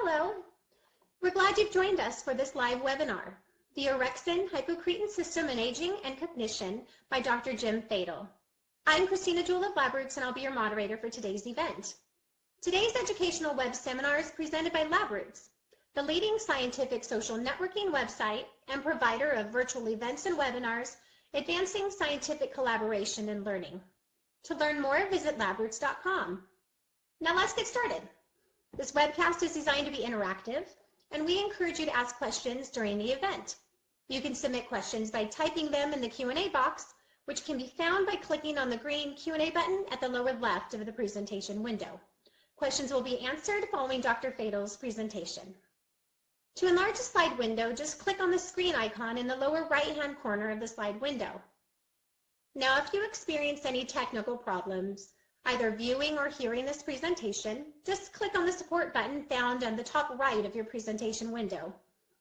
Hello. We're glad you've joined us for this live webinar, The Orexin, Hypocretin System in Aging and Cognition by Dr. Jim Fadel. I'm Christina Jewell of LabRoots, and I'll be your moderator for today's event. Today's educational web seminar is presented by LabRoots, the leading scientific social networking website and provider of virtual events and webinars, advancing scientific collaboration and learning. To learn more, visit labroots.com. Now let's get started. This webcast is designed to be interactive, and we encourage you to ask questions during the event. You can submit questions by typing them in the Q&A box, which can be found by clicking on the green Q&A button at the lower left of the presentation window. Questions will be answered following Dr. Fadel's presentation. To enlarge the slide window, just click on the screen icon in the lower right-hand corner of the slide window. Now, if you experience any technical problems, either viewing or hearing this presentation, just click on the support button found on the top right of your presentation window,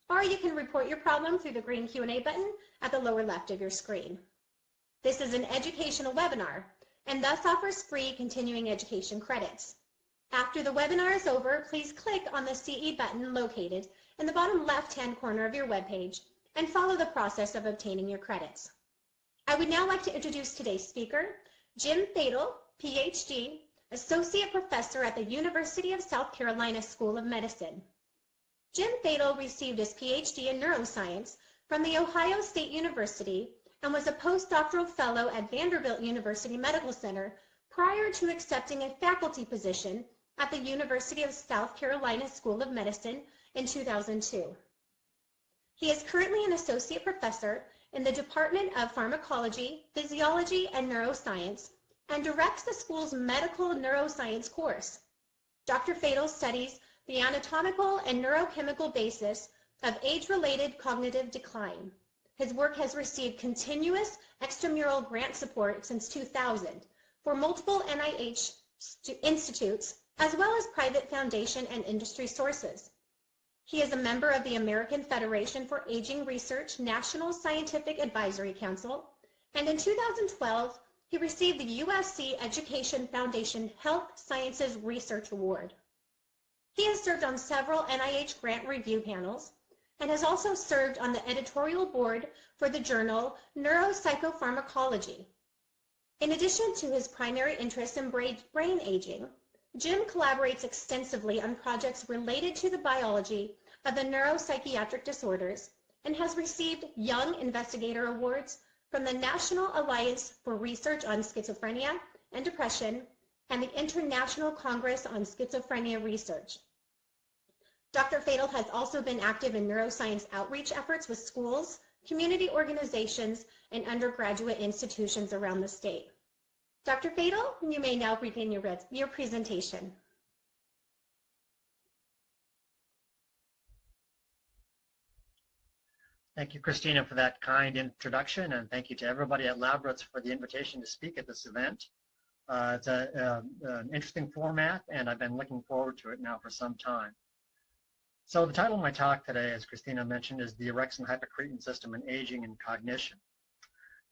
or you can report your problem through the green Q&A button at the lower left of your screen. This is an educational webinar and thus offers free continuing education credits. After the webinar is over, please click on the CE button located in the bottom left-hand corner of your webpage and follow the process of obtaining your credits. I would now like to introduce today's speaker, Jim Fadel, PhD, Associate Professor at the University of South Carolina School of Medicine. Jim Fadel received his PhD in neuroscience from the Ohio State University and was a postdoctoral fellow at Vanderbilt University Medical Center prior to accepting a faculty position at the University of South Carolina School of Medicine in 2002. He is currently an associate professor in the Department of Pharmacology, Physiology, and Neuroscience, and directs the school's medical neuroscience course. Dr. Fadel studies the anatomical and neurochemical basis of age-related cognitive decline. His work has received continuous extramural grant support since 2000 for multiple NIH institutes, as well as private foundation and industry sources. He is a member of the American Federation for Aging Research National Scientific Advisory Council, and in 2012, he received the USC Education Foundation Health Sciences Research Award. He has served on several NIH grant review panels and has also served on the editorial board for the journal Neuropsychopharmacology. In addition to his primary interest in brain aging, Jim collaborates extensively on projects related to the biology of the neuropsychiatric disorders and has received Young Investigator Awards from the National Alliance for Research on Schizophrenia and Depression and the International Congress on Schizophrenia Research. Dr. Fadel has also been active in neuroscience outreach efforts with schools, community organizations, and undergraduate institutions around the state. Dr. Fadel, you may now begin your presentation. Thank you, Christina, for that kind introduction, and thank you to everybody at LabRoots for the invitation to speak at this event. It's an interesting format, and I've been looking forward to it now for some time. So the title of my talk today, as Christina mentioned, is The Orexin Hypocretin System in Aging and Cognition.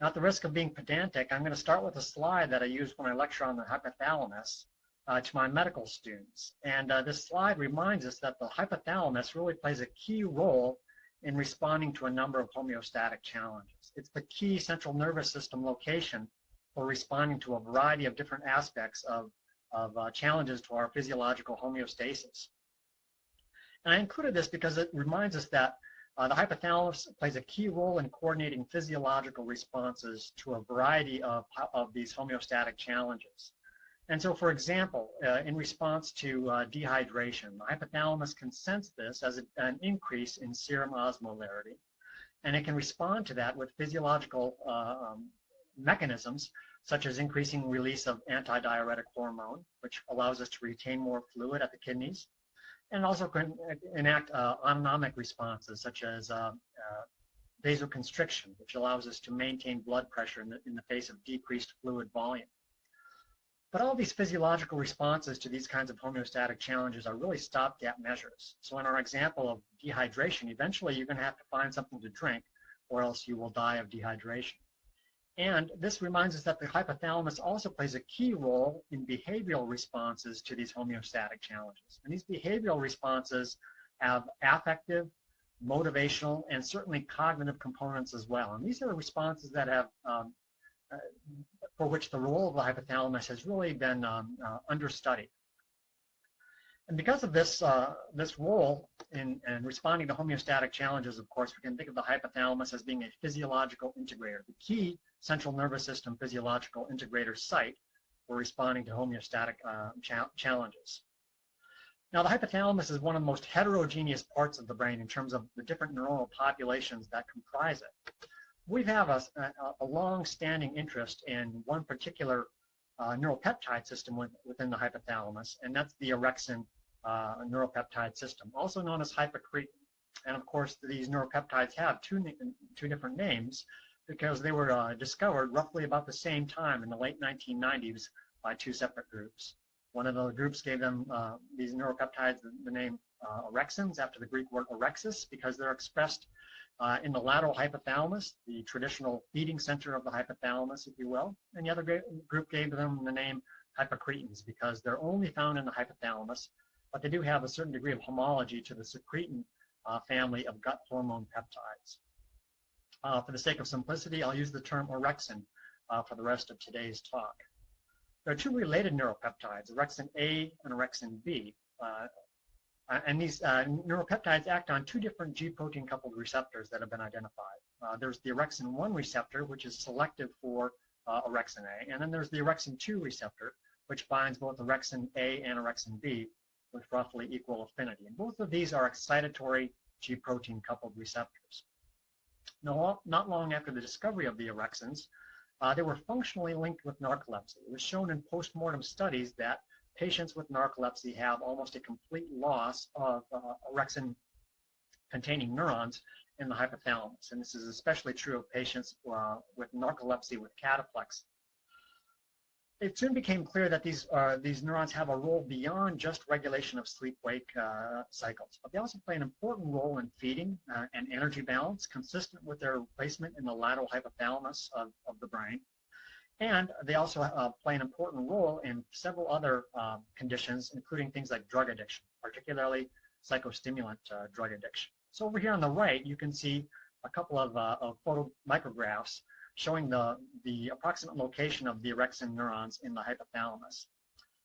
Now, at the risk of being pedantic, I'm going to start with a slide that I use when I lecture on the hypothalamus to my medical students. And this slide reminds us that the hypothalamus really plays a key role in responding to a number of homeostatic challenges. It's the key central nervous system location for responding to a variety of different aspects of challenges to our physiological homeostasis. And I included this because it reminds us that the hypothalamus plays a key role in coordinating physiological responses to a variety of these homeostatic challenges. And so, for example, in response to dehydration, the hypothalamus can sense this as an increase in serum osmolarity, and it can respond to that with physiological mechanisms, such as increasing release of antidiuretic hormone, which allows us to retain more fluid at the kidneys, and also can enact autonomic responses, such as vasoconstriction, which allows us to maintain blood pressure in the face of decreased fluid volume. But all these physiological responses to these kinds of homeostatic challenges are really stopgap measures. So in our example of dehydration, eventually you're going to have to find something to drink, or else you will die of dehydration. And this reminds us that the hypothalamus also plays a key role in behavioral responses to these homeostatic challenges. And these behavioral responses have affective, motivational, and certainly cognitive components as well. And these are responses that have, for which the role of the hypothalamus has really been understudied. And because of this, this role in responding to homeostatic challenges, of course, we can think of the hypothalamus as being a physiological integrator, the key central nervous system physiological integrator site for responding to homeostatic challenges. Now, the hypothalamus is one of the most heterogeneous parts of the brain in terms of the different neuronal populations that comprise it. We have a long-standing interest in one particular neuropeptide system within the hypothalamus, and that's the orexin neuropeptide system, also known as hypocretin. And of course, these neuropeptides have two different names because they were discovered roughly about the same time in the late 1990s by two separate groups. One of the groups gave them these neuropeptides the name orexins after the Greek word orexis because they're expressed in the lateral hypothalamus, the traditional feeding center of the hypothalamus, if you will. And the other group gave them the name hypocretins because they're only found in the hypothalamus, but they do have a certain degree of homology to the secretin family of gut hormone peptides. For the sake of simplicity, I'll use the term orexin for the rest of today's talk. There are two related neuropeptides, orexin A and orexin B. And these neuropeptides act on two different G protein coupled receptors that have been identified. There's the orexin 1 receptor, which is selective for orexin A, and then there's the orexin 2 receptor, which binds both orexin A and orexin B with roughly equal affinity. And both of these are excitatory G protein coupled receptors. Now, not long after the discovery of the orexins, they were functionally linked with narcolepsy. It was shown in post-mortem studies that patients with narcolepsy have almost a complete loss of orexin-containing neurons in the hypothalamus. And this is especially true of patients with narcolepsy with cataplexy. It soon became clear that these neurons have a role beyond just regulation of sleep-wake cycles, but they also play an important role in feeding and energy balance, consistent with their placement in the lateral hypothalamus of the brain. And they also play an important role in several other conditions, including things like drug addiction, particularly psychostimulant drug addiction. So over here on the right, you can see a couple of photo micrographs showing the approximate location of the orexin neurons in the hypothalamus.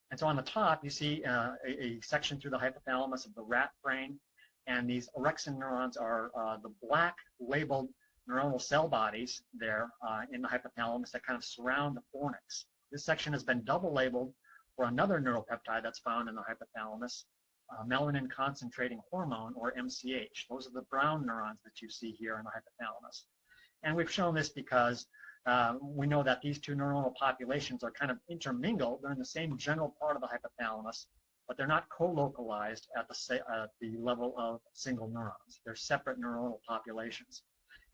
And so on the top, you see a section through the hypothalamus of the rat brain, and these orexin neurons are the black labeled neuronal cell bodies there in the hypothalamus that kind of surround the fornix. This section has been double labeled for another neuropeptide that's found in the hypothalamus, melanin concentrating hormone, or MCH. Those are the brown neurons that you see here in the hypothalamus. And we've shown this because we know that these two neuronal populations are kind of intermingled. They're in the same general part of the hypothalamus, but they're not co-localized at the level of single neurons. They're separate neuronal populations.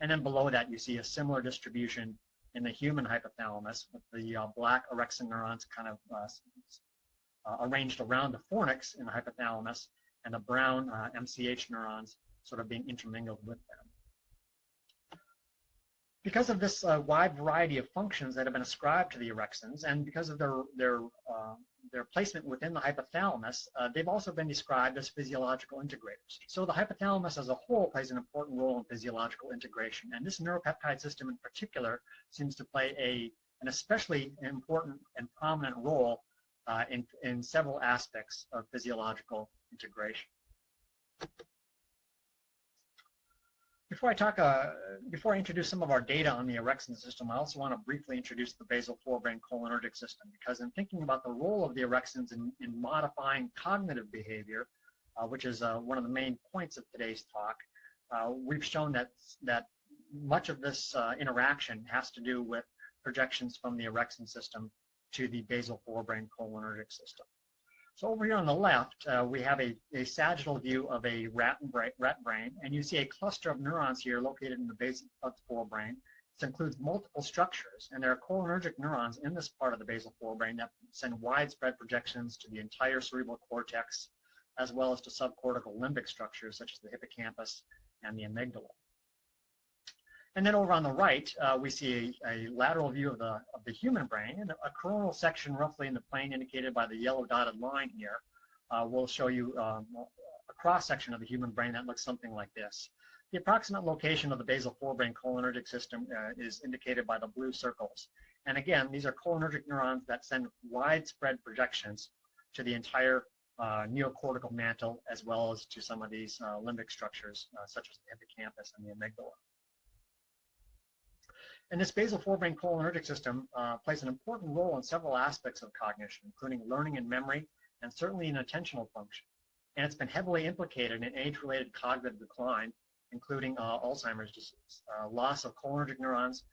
And then below that, you see a similar distribution in the human hypothalamus with the black orexin neurons kind of arranged around the fornix in the hypothalamus, and the brown MCH neurons sort of being intermingled with them. Because of this wide variety of functions that have been ascribed to the orexins, and because of their placement within the hypothalamus, they've also been described as physiological integrators. So the hypothalamus as a whole plays an important role in physiological integration, and this neuropeptide system in particular seems to play an especially important and prominent role in several aspects of physiological integration. Before I introduce some of our data on the orexin system, I also want to briefly introduce the basal forebraincholinergic system, because in thinking about the role of the orexins in modifying cognitive behavior, which is one of the main points of today's talk, we've shown that much of this interaction has to do with projections from the orexin system to the basal forebraincholinergic system. So over here on the left, we have a sagittal view of a rat brain, and you see a cluster of neurons here located in the base of the forebrain. This includes multiple structures, and there are cholinergic neurons in this part of the basal forebrain that send widespread projections to the entire cerebral cortex, as well as to subcortical limbic structures such as the hippocampus and the amygdala. And then over on the right, we see a lateral view of the human brain, and a coronal section roughly in the plane indicated by the yellow dotted line here will show you a cross-section of the human brain that looks something like this. The approximate location of the basal forebrain cholinergic system is indicated by the blue circles. And again, these are cholinergic neurons that send widespread projections to the entire neocortical mantle, as well as to some of these limbic structures, such as the hippocampus and the amygdala. And this basal forebrain cholinergic system plays an important role in several aspects of cognition, including learning and memory, and certainly in attentional function. And it's been heavily implicated in age-related cognitive decline, including Alzheimer's disease. Loss of cholinergic neurons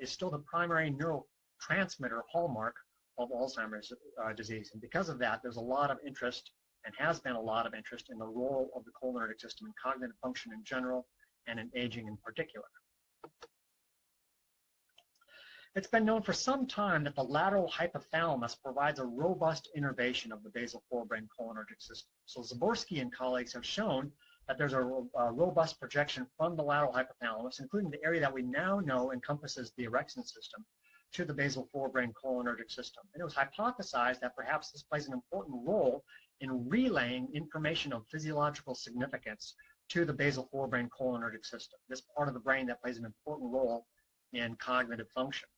is still the primary neurotransmitter hallmark of Alzheimer's disease. And because of that, there's a lot of interest, and has been a lot of interest, in the role of the cholinergic system in cognitive function in general and in aging in particular. It's been known for some time that the lateral hypothalamus provides a robust innervation of the basal forebrain cholinergic system. So Zaborsky and colleagues have shown that there's a robust projection from the lateral hypothalamus, including the area that we now know encompasses the Orexin system, to the basal forebrain cholinergic system. And it was hypothesized that perhaps this plays an important role in relaying information of physiological significance to the basal forebrain cholinergic system, this part of the brain that plays an important role in cognitive function.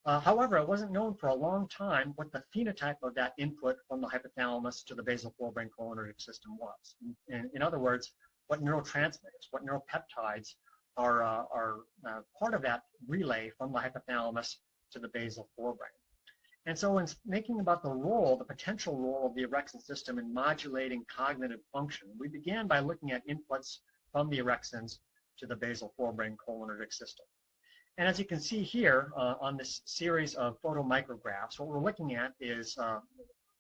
However, it wasn't known for a long time what the phenotype of that input from the hypothalamus to the basal forebrain cholinergic system was. In other words, what neurotransmitters, what neuropeptides are part of that relay from the hypothalamus to the basal forebrain. And so in thinking about the potential role of the Orexin system in modulating cognitive function, we began by looking at inputs from the Orexins to the basal forebrain cholinergic system. And as you can see here on this series of photomicrographs, what we're looking at is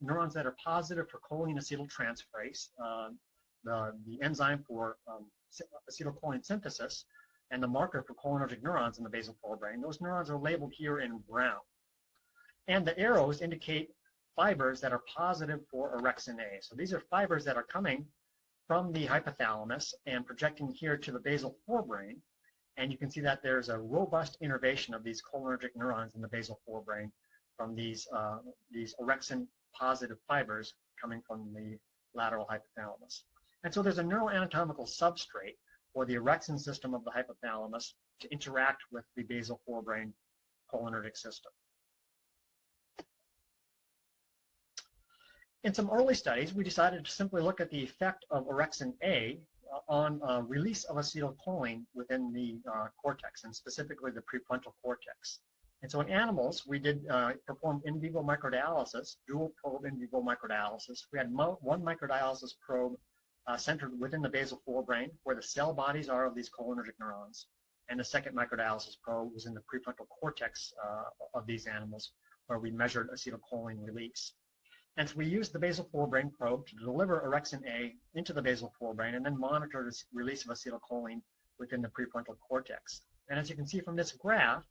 neurons that are positive for choline acetyltransferase, the enzyme for acetylcholine synthesis, and the marker for cholinergic neurons in the basal forebrain. Those neurons are labeled here in brown. And the arrows indicate fibers that are positive for orexin A. So these are fibers that are coming from the hypothalamus and projecting here to the basal forebrain. And you can see that there's a robust innervation of these cholinergic neurons in the basal forebrain from these orexin positive fibers coming from the lateral hypothalamus. And so there's a neuroanatomical substrate for the orexin system of the hypothalamus to interact with the basal forebrain cholinergic system. In some early studies, we decided to simply look at the effect of orexin A on release of acetylcholine within the cortex, and specifically the prefrontal cortex. And so in animals, we did perform in vivo microdialysis, dual probe in vivo microdialysis. We had one microdialysis probe centered within the basal forebrain, where the cell bodies are of these cholinergic neurons. And the second microdialysis probe was in the prefrontal cortex of these animals, where we measured acetylcholine release. And so we used the basal forebrain probe to deliver orexin A into the basal forebrain and then monitor the release of acetylcholine within the prefrontal cortex. And as you can see from this graph,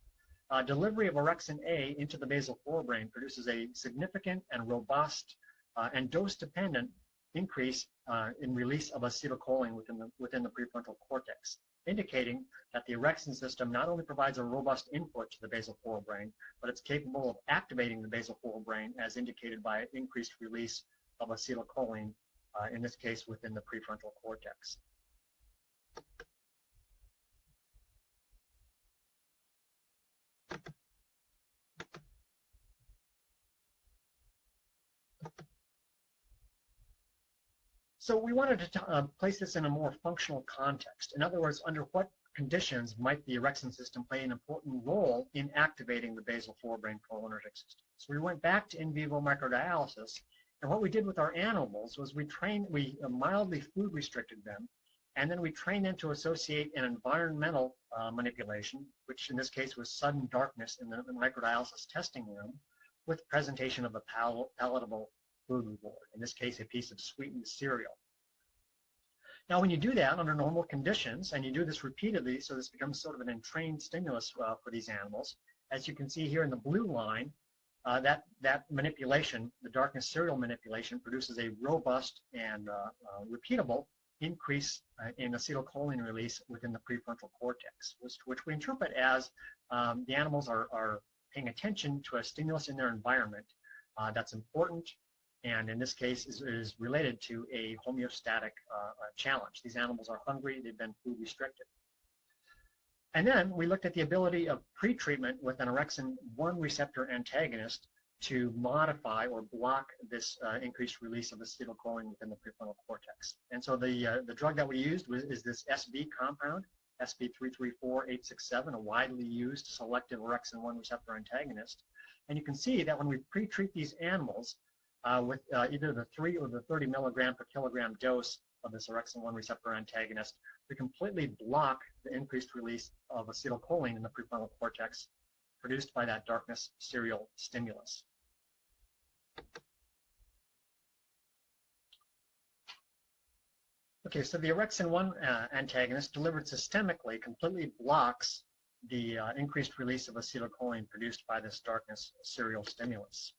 delivery of orexin A into the basal forebrain produces a significant and robust and dose-dependent increase in release of acetylcholine within the prefrontal cortex, indicating that the orexin system not only provides a robust input to the basal forebrain, but it's capable of activating the basal forebrain as indicated by increased release of acetylcholine, in this case within the prefrontal cortex. So we wanted to place this in a more functional context. In other words, under what conditions might the orexin system play an important role in activating the basal forebrain cholinergic system? So we went back to in vivo microdialysis, and what we did with our animals was we mildly food restricted them, and then we trained them to associate an environmental manipulation, which in this case was sudden darkness in the microdialysis testing room, with presentation of a palatable food reward, in this case a piece of sweetened cereal. Now when you do that under normal conditions, and you do this repeatedly, so this becomes sort of an entrained stimulus for these animals, as you can see here in the blue line, that manipulation, the darkness cereal manipulation, produces a robust and repeatable increase in acetylcholine release within the prefrontal cortex, which we interpret as the animals are paying attention to a stimulus in their environment that's important, and in this case is related to a homeostatic challenge. These animals are hungry, they've been food restricted. And then we looked at the ability of pretreatment with an orexin 1 receptor antagonist to modify or block this increased release of acetylcholine within the prefrontal cortex. And so the drug that we used is this SB compound, SB334867, a widely used selective orexin 1 receptor antagonist. And you can see that when we pretreat these animals with either the 3 or the 30 milligram per kilogram dose of this orexin 1 receptor antagonist, we completely block the increased release of acetylcholine in the prefrontal cortex produced by that darkness serial stimulus. Okay, so the orexin 1 antagonist delivered systemically completely blocks the increased release of acetylcholine produced by this darkness serial stimulus.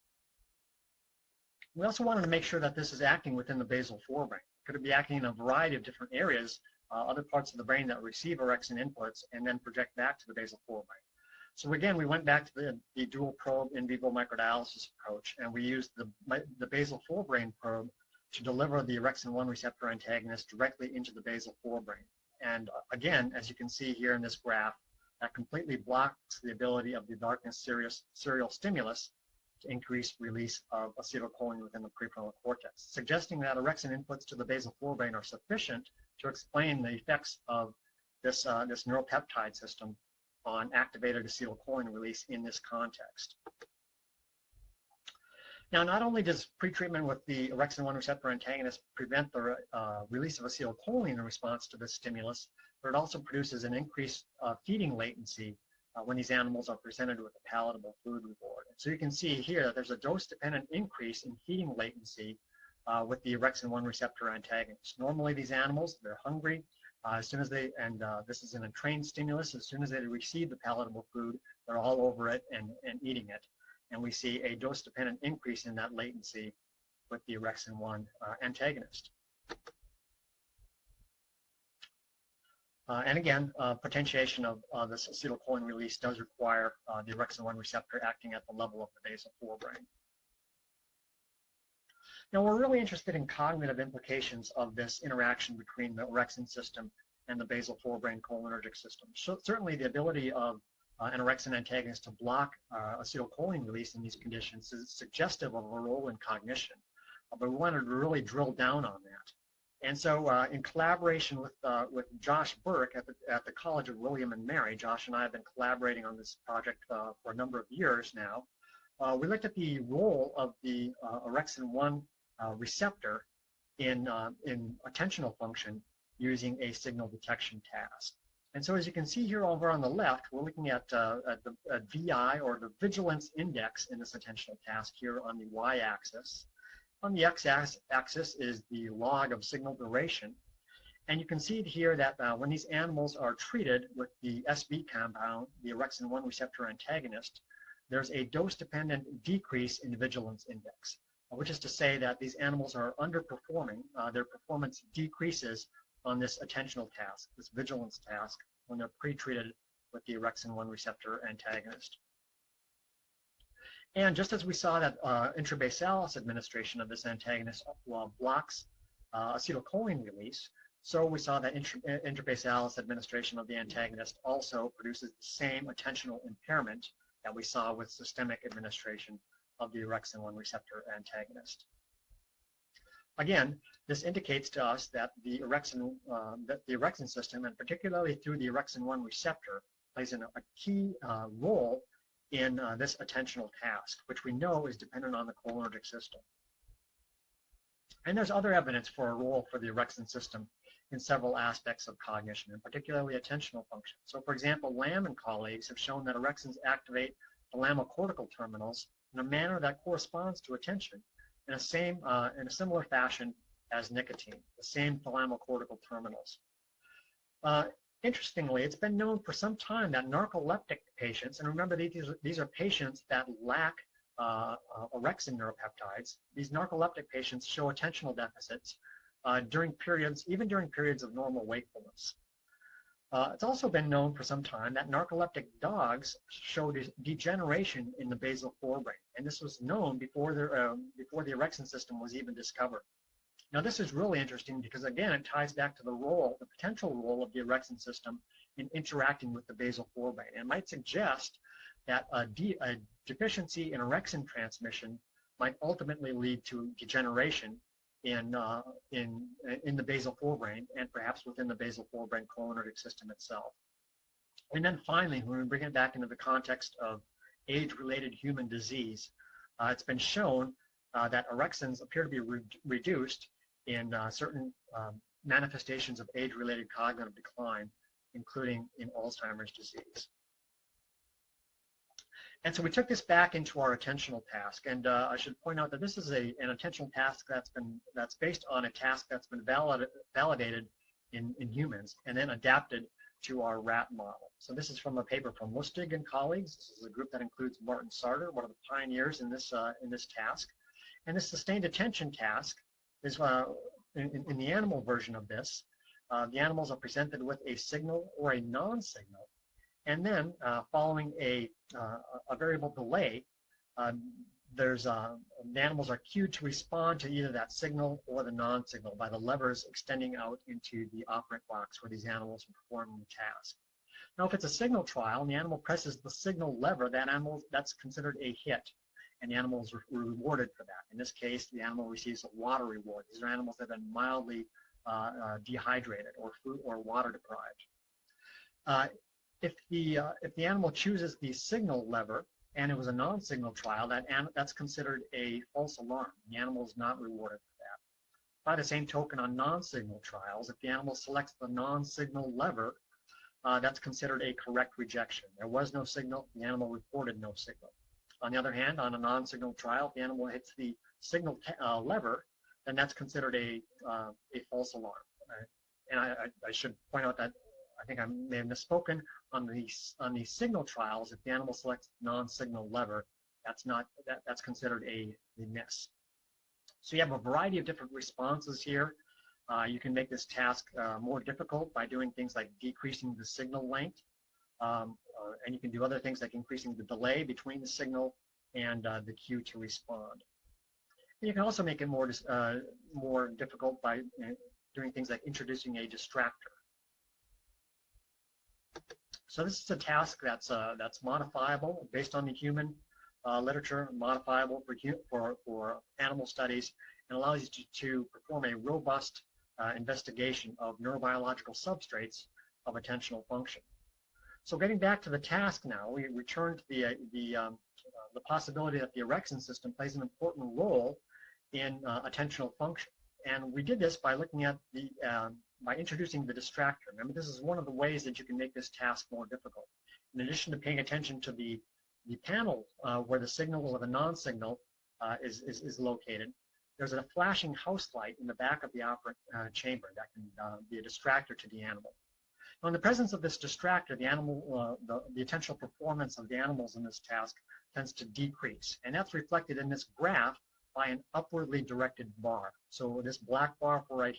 We also wanted to make sure that this is acting within the basal forebrain. Could it be acting in a variety of different areas, other parts of the brain that receive orexin inputs and then project back to the basal forebrain? So again, we went back to the dual probe in vivo microdialysis approach, and we used the basal forebrain probe to deliver the orexin 1 receptor antagonist directly into the basal forebrain. And again, as you can see here in this graph, that completely blocks the ability of the darkness serial stimulus to increase release of acetylcholine within the prefrontal cortex, suggesting that orexin inputs to the basal forebrain are sufficient to explain the effects of this neuropeptide system on activated acetylcholine release in this context. Now, not only does pretreatment with the orexin 1 receptor antagonist prevent the release of acetylcholine in response to this stimulus, but it also produces an increased feeding latency when these animals are presented with a palatable food reward. So you can see here that there's a dose-dependent increase in feeding latency with the orexin 1 receptor antagonist. Normally, these animals, they're hungry. As soon as this is an entrained stimulus, as soon as they receive the palatable food, they're all over it and eating it. And we see a dose-dependent increase in that latency with the orexin 1 antagonist. And again, potentiation of this acetylcholine release does require the orexin 1 receptor acting at the level of the basal forebrain. Now, we're really interested in cognitive implications of this interaction between the orexin system and the basal forebrain cholinergic system. So certainly, the ability of an orexin antagonist to block acetylcholine release in these conditions is suggestive of a role in cognition, but we wanted to really drill down on that. And so in collaboration with Josh Burke at the College of William and Mary, Josh and I have been collaborating on this project for a number of years now. We looked at the role of the orexin 1 receptor in attentional function using a signal detection task. And so as you can see here over on the left, we're looking at the VI, or the vigilance index, in this attentional task here on the y-axis. On the x-axis is the log of signal duration. And you can see here that when these animals are treated with the SB compound, the orexin 1 receptor antagonist, there's a dose-dependent decrease in the vigilance index, which is to say that these animals are underperforming. Their performance decreases on this attentional task, this vigilance task, when they're pre-treated with the orexin 1 receptor antagonist. And just as we saw that intrabasalis administration of this antagonist blocks acetylcholine release, so we saw that intrabasalis administration of the antagonist also produces the same attentional impairment that we saw with systemic administration of the orexin 1 receptor antagonist. Again, this indicates to us that the orexin system, and particularly through the orexin 1 receptor, plays a key role in this attentional task, which we know is dependent on the cholinergic system. And there's other evidence for a role for the orexin system in several aspects of cognition, and particularly attentional function. So for example, Lamb and colleagues have shown that orexins activate thalamocortical terminals in a manner that corresponds to attention in a similar fashion as nicotine, the same thalamocortical terminals. Interestingly, it's been known for some time that narcoleptic patients, and remember these are patients that lack orexin neuropeptides, these narcoleptic patients show attentional deficits even during periods of normal wakefulness. It's also been known for some time that narcoleptic dogs showed degeneration in the basal forebrain, and this was known before the Orexin system was even discovered. Now, this is really interesting because, again, it ties back to the potential role of the Orexin system in interacting with the basal forebrain. And it might suggest that a deficiency in Orexin transmission might ultimately lead to degeneration in the basal forebrain and perhaps within the basal forebrain cholinergic system itself. And then finally, when we bring it back into the context of age-related human disease, it's been shown that orexins appear to be reduced in certain manifestations of age-related cognitive decline, including in Alzheimer's disease. And so we took this back into our attentional task, and I should point out that this is an attentional task that's based on a task that's been validated in humans and then adapted to our rat model. So this is from a paper from Lustig and colleagues. This is a group that includes Martin Sarter, one of the pioneers in this task. And this sustained attention task is in the animal version of this. The animals are presented with a signal or a non-signal. And then, following a variable delay, the animals are cued to respond to either that signal or the non-signal by the levers extending out into the operant box where these animals are performing the task. Now, if it's a signal trial and the animal presses the signal lever, that's considered a hit, and the animal is rewarded for that. In this case, the animal receives a water reward. These are animals that have been mildly dehydrated or food or water deprived. If the animal chooses the signal lever and it was a non-signal trial, that's considered a false alarm. The animal is not rewarded for that. By the same token, on non-signal trials, if the animal selects the non-signal lever, that's considered a correct rejection. There was no signal, the animal reported no signal. On the other hand, on a non-signal trial, if the animal hits the signal lever, then that's considered a false alarm. And I should point out that I think I may have misspoken. On the signal trials, if the animal selects non-signal lever, that's considered a miss. So you have a variety of different responses here. You can make this task more difficult by doing things like decreasing the signal length, and you can do other things like increasing the delay between the signal and the cue to respond. And you can also make it more difficult by doing things like introducing a distractor. So this is a task that's modifiable based on the human literature, modifiable for animal studies, and allows you to perform a robust investigation of neurobiological substrates of attentional function. So getting back to the task now, we return to the possibility that the Orexin system plays an important role in attentional function. And we did this by looking at by introducing the distractor. Remember, this is one of the ways that you can make this task more difficult. In addition to paying attention to the panel where the signal or the non-signal is located, there's a flashing house light in the back of the operant chamber that can be a distractor to the animal. Now, in the presence of this distractor, the attentional performance of the animals in this task tends to decrease, and that's reflected in this graph by an upwardly directed bar. So this black bar, for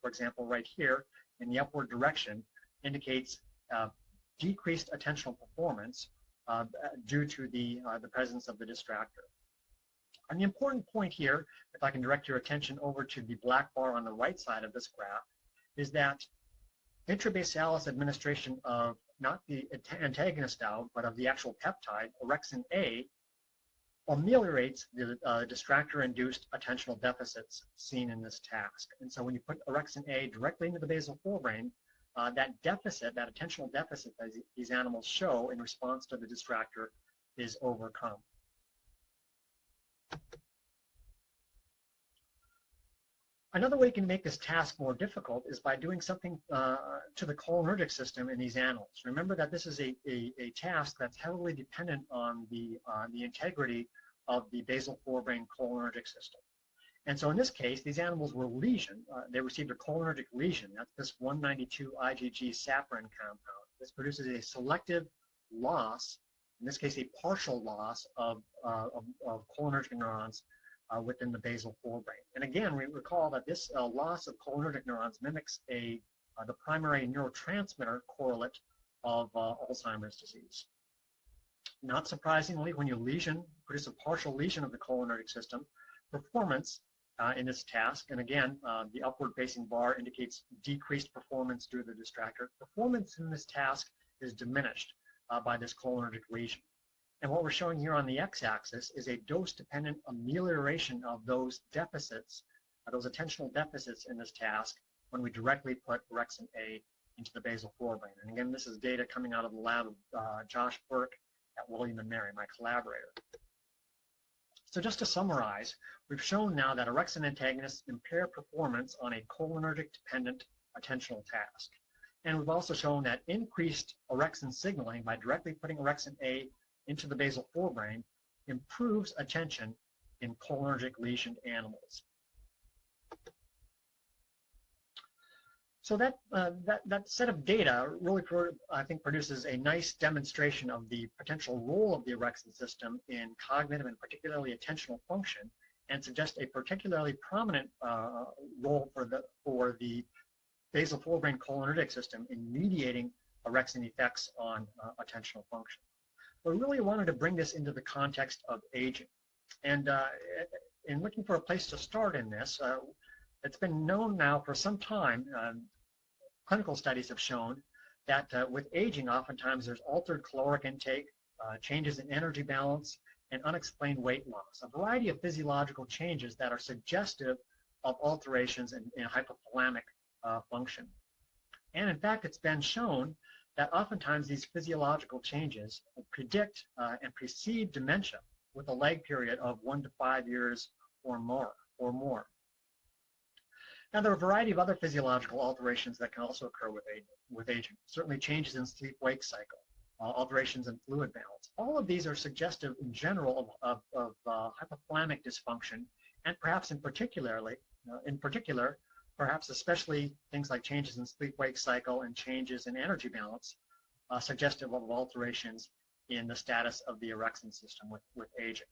example, right here in the upward direction, indicates decreased attentional performance due to the presence of the distractor. And the important point here, if I can direct your attention over to the black bar on the right side of this graph, is that intrabasalis administration of not the antagonist out, but of the actual peptide, Orexin A, ameliorates the distractor-induced attentional deficits seen in this task. And so when you put Orexin A directly into the basal forebrain, that attentional deficit that these animals show in response to the distractor is overcome. Another way you can make this task more difficult is by doing something to the cholinergic system in these animals. Remember that this is a task that's heavily dependent on the integrity of the basal forebrain cholinergic system. And so in this case, these animals were lesioned. They received a cholinergic lesion. That's this 192 IgG saccharin compound. This produces a selective loss, in this case a partial loss of cholinergic neurons within the basal forebrain. And again, we recall that this loss of cholinergic neurons mimics the primary neurotransmitter correlate of Alzheimer's disease. Not surprisingly, when you produce a partial lesion of the cholinergic system, performance in this task, and again, the upward-facing bar indicates decreased performance due to the distractor. Performance in this task is diminished by this cholinergic lesion. And what we're showing here on the x-axis is a dose-dependent amelioration of those deficits, those attentional deficits in this task when we directly put Orexin A into the basal forebrain. And again, this is data coming out of the lab of Josh Burke at William & Mary, my collaborator. So just to summarize, we've shown now that orexin antagonists impair performance on a cholinergic-dependent attentional task. And we've also shown that increased orexin signaling by directly putting Orexin A into the basal forebrain improves attention in cholinergic lesioned animals. So that set of data really, I think, produces a nice demonstration of the potential role of the orexin system in cognitive and particularly attentional function, and suggests a particularly prominent role for the basal forebrain cholinergic system in mediating orexin effects on attentional function. But we really wanted to bring this into the context of aging. And in looking for a place to start in this, it's been known now for some time, clinical studies have shown that with aging, oftentimes there's altered caloric intake, changes in energy balance, and unexplained weight loss, a variety of physiological changes that are suggestive of alterations in hypothalamic function. And in fact, it's been shown that oftentimes these physiological changes predict and precede dementia with a lag period of 1 to 5 years or more. Now, there are a variety of other physiological alterations that can also occur with aging. Certainly changes in sleep-wake cycle, alterations in fluid balance. All of these are suggestive in general of hypothalamic dysfunction, and perhaps in particular, perhaps especially things like changes in sleep-wake cycle and changes in energy balance, suggestive of alterations in the status of the orexin system with aging.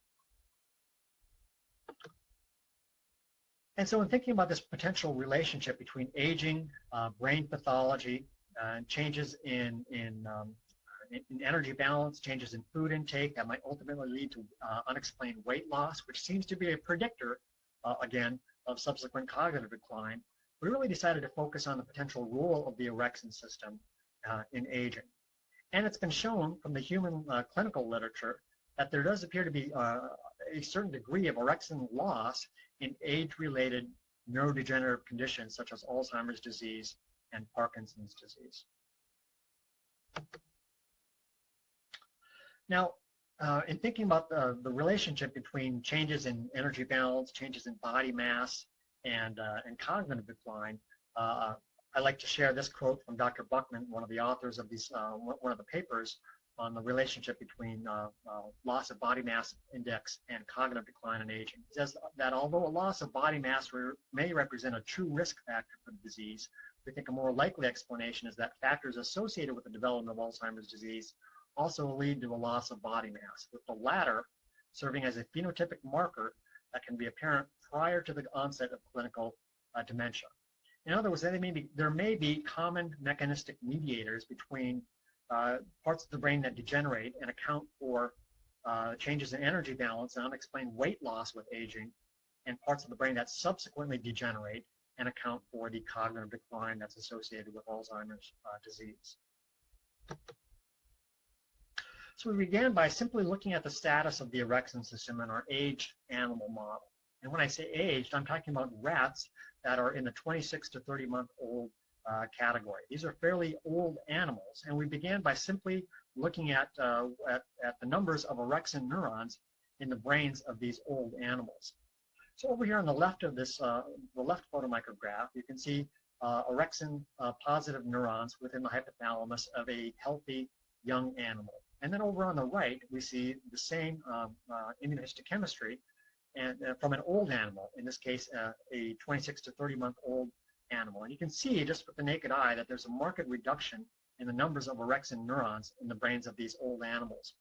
And so in thinking about this potential relationship between aging, brain pathology, changes in energy balance, changes in food intake that might ultimately lead to unexplained weight loss, which seems to be a predictor, again, of subsequent cognitive decline, we really decided to focus on the potential role of the orexin system in aging. And it's been shown from the human clinical literature that there does appear to be a certain degree of orexin loss in age-related neurodegenerative conditions such as Alzheimer's disease and Parkinson's disease. Now, in thinking about the relationship between changes in energy balance, changes in body mass, and cognitive decline, I'd like to share this quote from Dr. Buckman, one of the authors of these, one of the papers on the relationship between loss of body mass index and cognitive decline in aging. He says that although a loss of body mass may represent a true risk factor for the disease, we think a more likely explanation is that factors associated with the development of Alzheimer's disease also lead to a loss of body mass, with the latter serving as a phenotypic marker that can be apparent prior to the onset of clinical dementia. In other words, there may be common mechanistic mediators between parts of the brain that degenerate and account for changes in energy balance and unexplained weight loss with aging, and parts of the brain that subsequently degenerate and account for the cognitive decline that's associated with Alzheimer's disease. So we began by simply looking at the status of the orexin system in our aged animal model. And when I say aged, I'm talking about rats that are in the 26 to 30-month-old category. These are fairly old animals, and we began by simply looking at the numbers of orexin neurons in the brains of these old animals. So over here on the left of this, the left photomicrograph, you can see orexin positive neurons within the hypothalamus of a healthy young animal. And then over on the right, we see the same immunohistochemistry and from an old animal, in this case, a 26 to 30-month-old animal. And you can see just with the naked eye that there's a marked reduction in the numbers of orexin neurons in the brains of these old animals.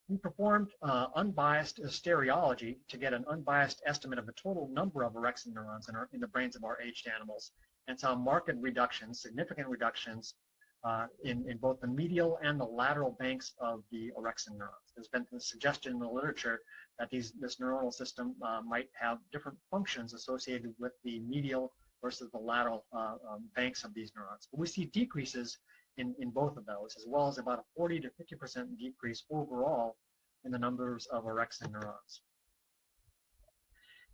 We performed unbiased stereology to get an unbiased estimate of the total number of orexin neurons in the brains of our aged animals, and saw marked reductions, significant reductions in both the medial and the lateral banks of the orexin neurons. There's been a suggestion in the literature that this neuronal system might have different functions associated with the medial versus the lateral banks of these neurons. But we see decreases in both of those, as well as about a 40 to 50% decrease overall in the numbers of orexin neurons.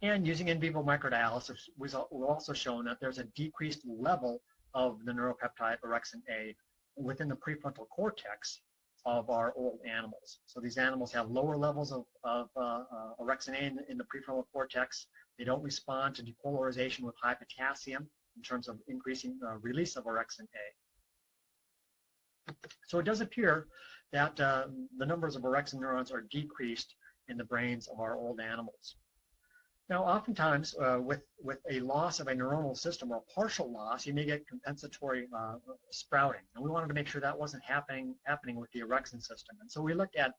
And using in vivo microdialysis, we've also shown that there's a decreased level of the neuropeptide orexin A within the prefrontal cortex of our old animals. So these animals have lower levels of orexin A in the prefrontal cortex. They don't respond to depolarization with high potassium in terms of increasing release of orexin A. So it does appear that the numbers of orexin neurons are decreased in the brains of our old animals. Now, oftentimes, with a loss of a neuronal system or a partial loss, you may get compensatory sprouting. And we wanted to make sure that wasn't happening with the orexin system. And so we looked at,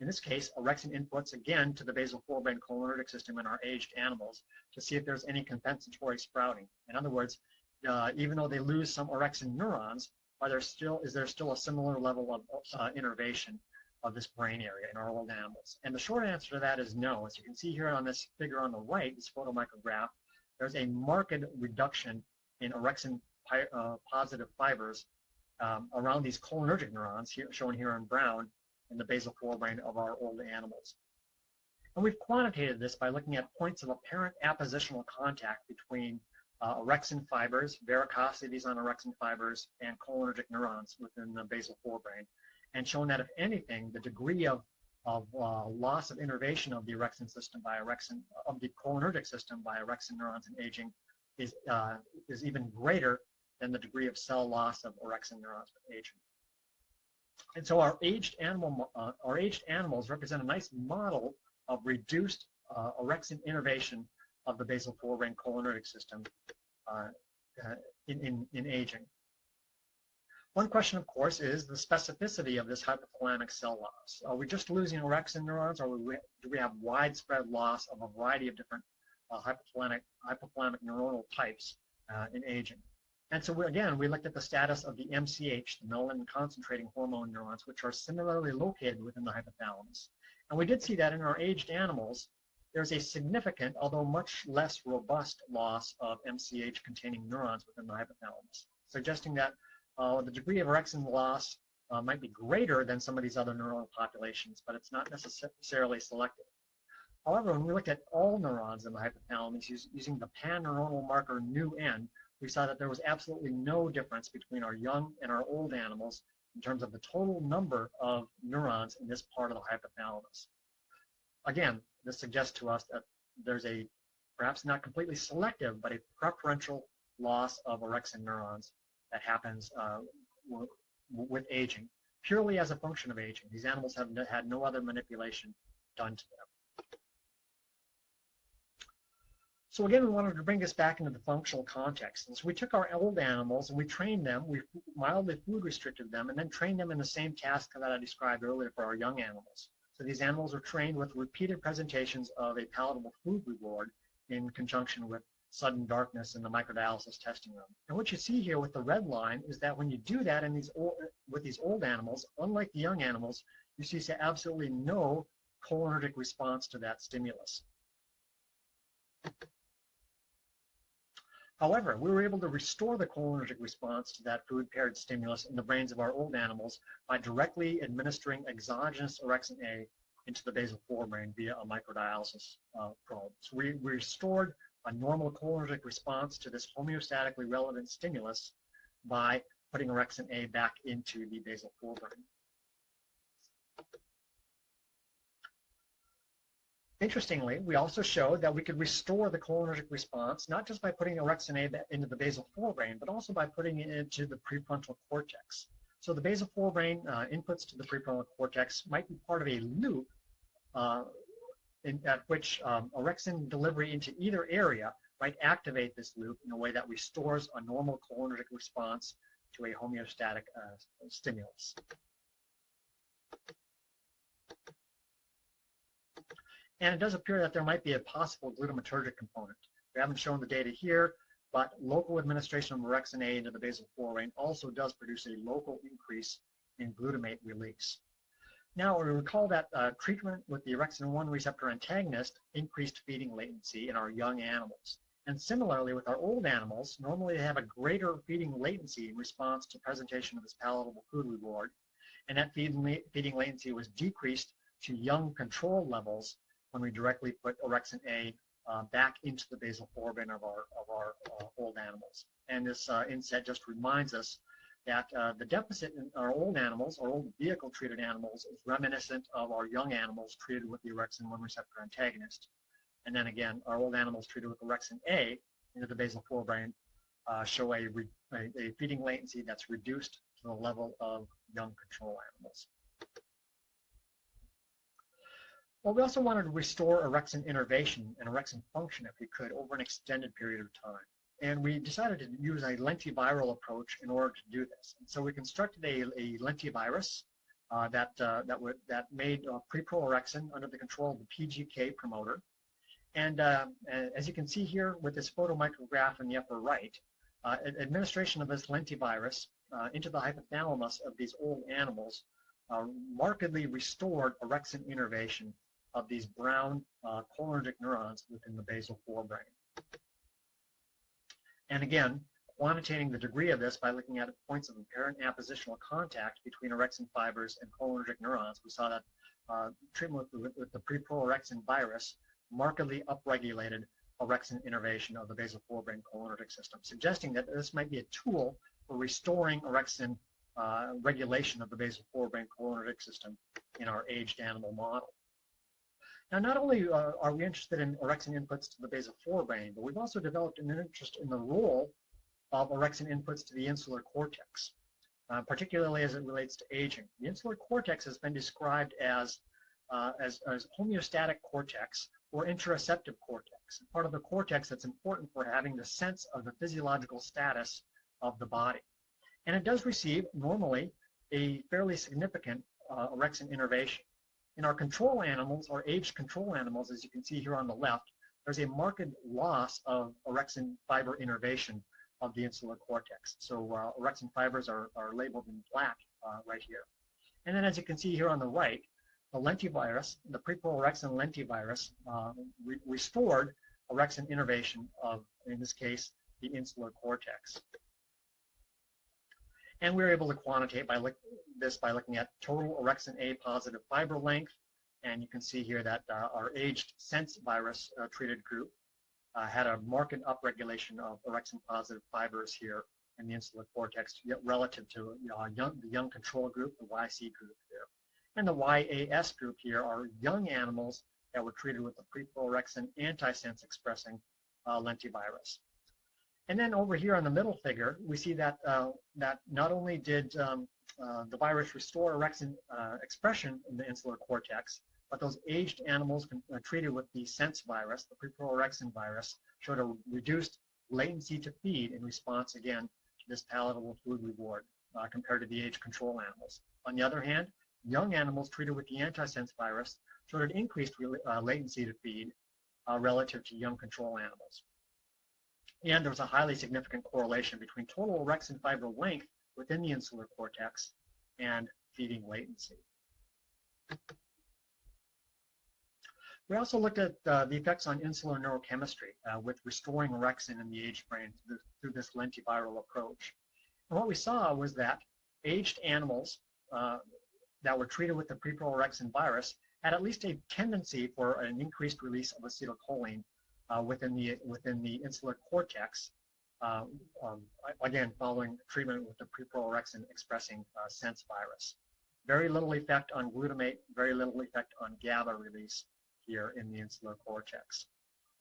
in this case, orexin inputs, again, to the basal forebrain cholinergic system in our aged animals to see if there's any compensatory sprouting. In other words, even though they lose some orexin neurons, is there still a similar level of innervation of this brain area in our old animals? And the short answer to that is no. As you can see here on this figure on the right, this photomicrograph, there's a marked reduction in orexin positive fibers around these cholinergic neurons, shown here in brown, in the basal forebrain of our old animals. And we've quantitated this by looking at points of apparent appositional contact between orexin fibers, varicosities on orexin fibers, and cholinergic neurons within the basal forebrain, and shown that if anything, the degree of loss of innervation of the orexin system by of the cholinergic system by orexin neurons in aging is even greater than the degree of cell loss of orexin neurons with aging. And so our aged animals represent a nice model of reduced orexin innervation of the basal forebrain cholinergic system in aging. One question, of course, is the specificity of this hypothalamic cell loss. Are we just losing orexin neurons, or do we have widespread loss of a variety of different hypothalamic neuronal types in aging? And so we looked at the status of the MCH, the melanin concentrating hormone neurons, which are similarly located within the hypothalamus. And we did see that in our aged animals, there's a significant, although much less robust, loss of MCH-containing neurons within the hypothalamus, suggesting that the degree of orexin loss might be greater than some of these other neuronal populations, but it's not necessarily selective. However, when we looked at all neurons in the hypothalamus using the pan-neuronal marker nu-n, we saw that there was absolutely no difference between our young and our old animals in terms of the total number of neurons in this part of the hypothalamus. Again, this suggests to us that there's a, perhaps not completely selective, but a preferential loss of orexin neurons that happens with aging, purely as a function of aging. These animals have had no other manipulation done to them. So again, we wanted to bring this back into the functional context. And so we took our old animals and we trained them, we mildly food restricted them, and then trained them in the same task that I described earlier for our young animals. So these animals are trained with repeated presentations of a palatable food reward in conjunction with sudden darkness in the microdialysis testing room. And what you see here with the red line is that when you do that with these old animals, unlike the young animals, you see absolutely no cholinergic response to that stimulus. However, we were able to restore the cholinergic response to that food-paired stimulus in the brains of our old animals by directly administering exogenous orexin A into the basal forebrain via a microdialysis probe. So we restored a normal cholinergic response to this homeostatically relevant stimulus by putting orexin A back into the basal forebrain. Interestingly, we also showed that we could restore the cholinergic response, not just by putting orexin A into the basal forebrain, but also by putting it into the prefrontal cortex. So the basal forebrain inputs to the prefrontal cortex might be part of a loop at which orexin delivery into either area might activate this loop in a way that restores a normal cholinergic response to a homeostatic stimulus. And it does appear that there might be a possible glutamatergic component. We haven't shown the data here, but local administration of orexin A into the basal forebrain also does produce a local increase in glutamate release. Now, we recall that treatment with the orexin 1 receptor antagonist increased feeding latency in our young animals. And similarly, with our old animals, normally they have a greater feeding latency in response to presentation of this palatable food reward. And that feeding latency was decreased to young control levels when we directly put orexin A back into the basal forebrain of our old animals. And this inset just reminds us that the deficit in our old animals, our old vehicle-treated animals, is reminiscent of our young animals treated with the orexin 1 receptor antagonist. And then again, our old animals treated with orexin A into the basal forebrain show a feeding latency that's reduced to the level of young control animals. Well, we also wanted to restore orexin innervation and orexin function, if we could, over an extended period of time. And we decided to use a lentiviral approach in order to do this. And so we constructed a lentivirus that made preproorexin under the control of the PGK promoter. And as you can see here with this photomicrograph in the upper right, administration of this lentivirus into the hypothalamus of these old animals markedly restored orexin innervation of these brown cholinergic neurons within the basal forebrain. And again, quantitating the degree of this by looking at points of apparent appositional contact between orexin fibers and cholinergic neurons, we saw that treatment with the preproorexin virus markedly upregulated orexin innervation of the basal forebrain cholinergic system, suggesting that this might be a tool for restoring orexin regulation of the basal forebrain cholinergic system in our aged animal model. Now, not only are we interested in orexin inputs to the basal forebrain, but we've also developed an interest in the role of orexin inputs to the insular cortex, particularly as it relates to aging. The insular cortex has been described as homeostatic cortex or interoceptive cortex, part of the cortex that's important for having the sense of the physiological status of the body. And it does receive, normally, a fairly significant orexin innervation. In our control animals, our aged control animals, as you can see here on the left, there's a marked loss of orexin fiber innervation of the insular cortex. So orexin fibers are labeled in black right here. And then as you can see here on the right, the lentivirus, the preproorexin lentivirus, restored orexin innervation of, in this case, the insular cortex. And we were able to quantitate this by looking at total orexin A positive fiber length. And you can see here that our aged sense virus treated group had a marked upregulation of orexin positive fibers here in the insular cortex relative to the young control group, the YC group here. And the YAS group here are young animals that were treated with the preproorexin antisense expressing lentivirus. And then over here on the middle figure, we see that that not only did the virus restore orexin expression in the insular cortex, but those aged animals treated with the sense virus, the preproorexin virus, showed a reduced latency to feed in response, again, to this palatable food reward compared to the aged control animals. On the other hand, young animals treated with the antisense virus showed an increased latency to feed relative to young control animals. And there was a highly significant correlation between total orexin fiber length within the insular cortex and feeding latency. We also looked at the effects on insular neurochemistry with restoring orexin in the aged brain through this lentiviral approach. And what we saw was that aged animals that were treated with the preproorexin virus had at least a tendency for an increased release of acetylcholine within the insular cortex, again, following treatment with the preproorexin expressing sense virus. Very little effect on glutamate, very little effect on GABA release here in the insular cortex.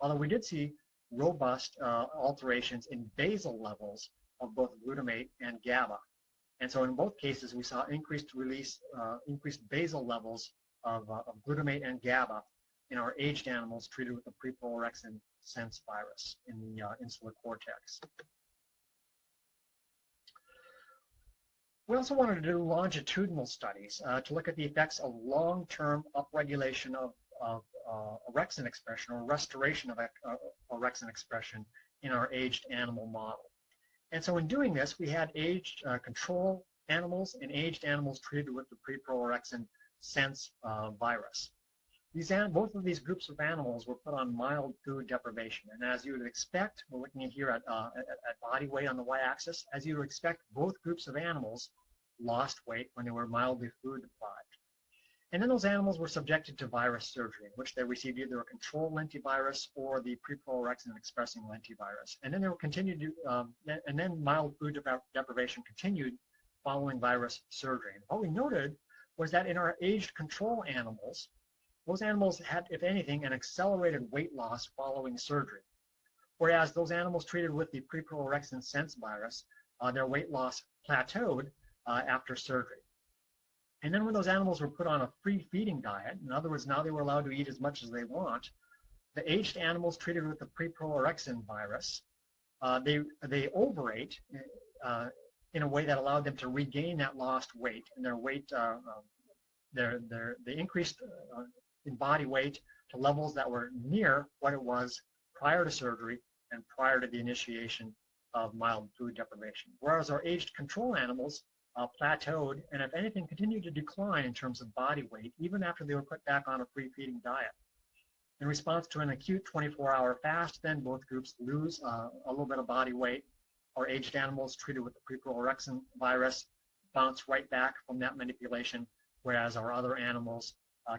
Although we did see robust alterations in basal levels of both glutamate and GABA. And so in both cases, we saw increased release, increased basal levels of glutamate and GABA in our aged animals treated with the preproorexin sense virus in the insular cortex. We also wanted to do longitudinal studies to look at the effects of long-term upregulation of orexin expression or restoration of orexin expression in our aged animal model. And so in doing this, we had aged control animals and aged animals treated with the pre-pro-orexin sense virus. Both of these groups of animals were put on mild food deprivation. And as you would expect, we're looking here at body weight on the y-axis, as you would expect, both groups of animals lost weight when they were mildly food deprived. And then those animals were subjected to virus surgery, in which they received either a control lentivirus or the pre-pro-orexin expressing lentivirus. And then they were continued to, and then mild food deprivation continued following virus surgery. And what we noted was that in our aged control animals, those animals had, if anything, an accelerated weight loss following surgery. Whereas those animals treated with the pre-pro-orexin sense virus, their weight loss plateaued after surgery. And then when those animals were put on a free feeding diet, in other words, now they were allowed to eat as much as they want, the aged animals treated with the pre-pro-orexin virus, they overate in a way that allowed them to regain that lost weight, and their weight, they increased in body weight to levels that were near what it was prior to surgery and prior to the initiation of mild food deprivation. Whereas our aged control animals plateaued and, if anything, continued to decline in terms of body weight even after they were put back on a free feeding diet. In response to an acute 24-hour fast, then both groups lose a little bit of body weight. Our aged animals treated with the pre-pro-orexin virus bounce right back from that manipulation, whereas our other animals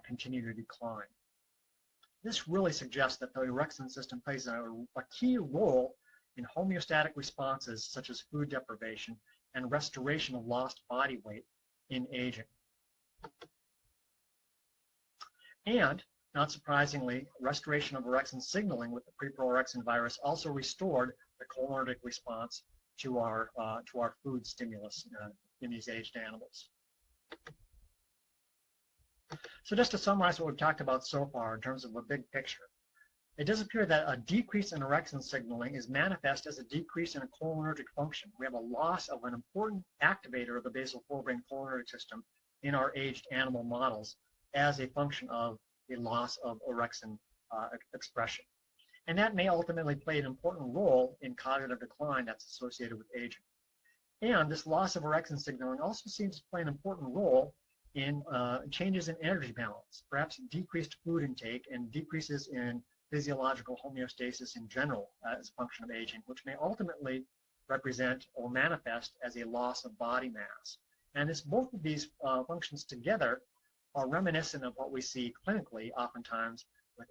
continue to decline. This really suggests that the orexin system plays a key role in homeostatic responses such as food deprivation and restoration of lost body weight in aging. And, not surprisingly, restoration of orexin signaling with the pre-pro-orexin virus also restored the cholinergic response to our food stimulus in these aged animals. So just to summarize what we've talked about so far in terms of a big picture, it does appear that a decrease in orexin signaling is manifest as a decrease in a cholinergic function. We have a loss of an important activator of the basal forebrain cholinergic system in our aged animal models as a function of a loss of orexin expression. And that may ultimately play an important role in cognitive decline that's associated with aging. And this loss of orexin signaling also seems to play an important role in changes in energy balance, perhaps decreased food intake and decreases in physiological homeostasis in general as a function of aging, which may ultimately represent or manifest as a loss of body mass. And both of these functions together are reminiscent of what we see clinically oftentimes with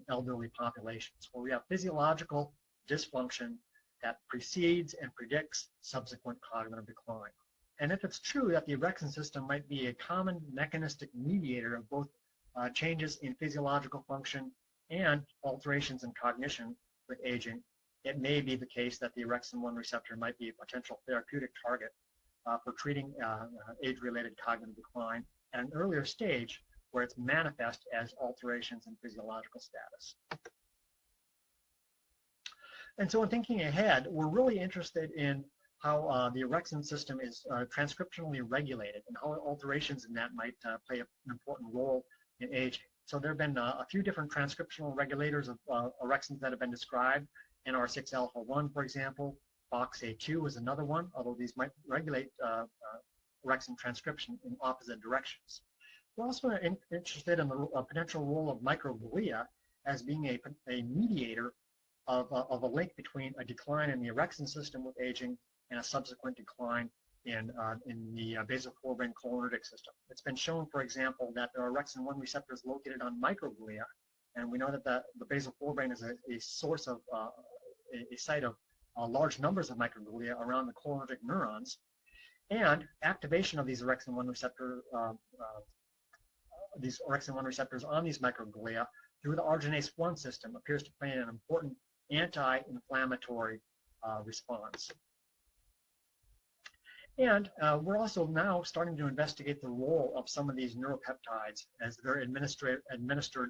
elderly populations, where we have physiological dysfunction that precedes and predicts subsequent cognitive decline. And if it's true that the orexin system might be a common mechanistic mediator of both changes in physiological function and alterations in cognition with aging, it may be the case that the orexin-1 receptor might be a potential therapeutic target for treating age-related cognitive decline at an earlier stage where it's manifest as alterations in physiological status. And so in thinking ahead, we're really interested in how the orexin system is transcriptionally regulated and how alterations in that might play an important role in aging. So there have been a few different transcriptional regulators of orexins that have been described. NR6-alpha-1, for example. FOXA2 is another one, although these might regulate orexin transcription in opposite directions. We're also interested in the potential role of microglia as being a mediator of a link between a decline in the orexin system with aging and a subsequent decline in the basal forebrain cholinergic system. It's been shown, for example, that there are orexin-1 receptors located on microglia, and we know that the basal forebrain is a source of a site of large numbers of microglia around the cholinergic neurons, and activation of these orexin-1 receptors on these microglia through the arginase 1 system appears to play an important anti-inflammatory response. And we're also now starting to investigate the role of some of these neuropeptides as they're administered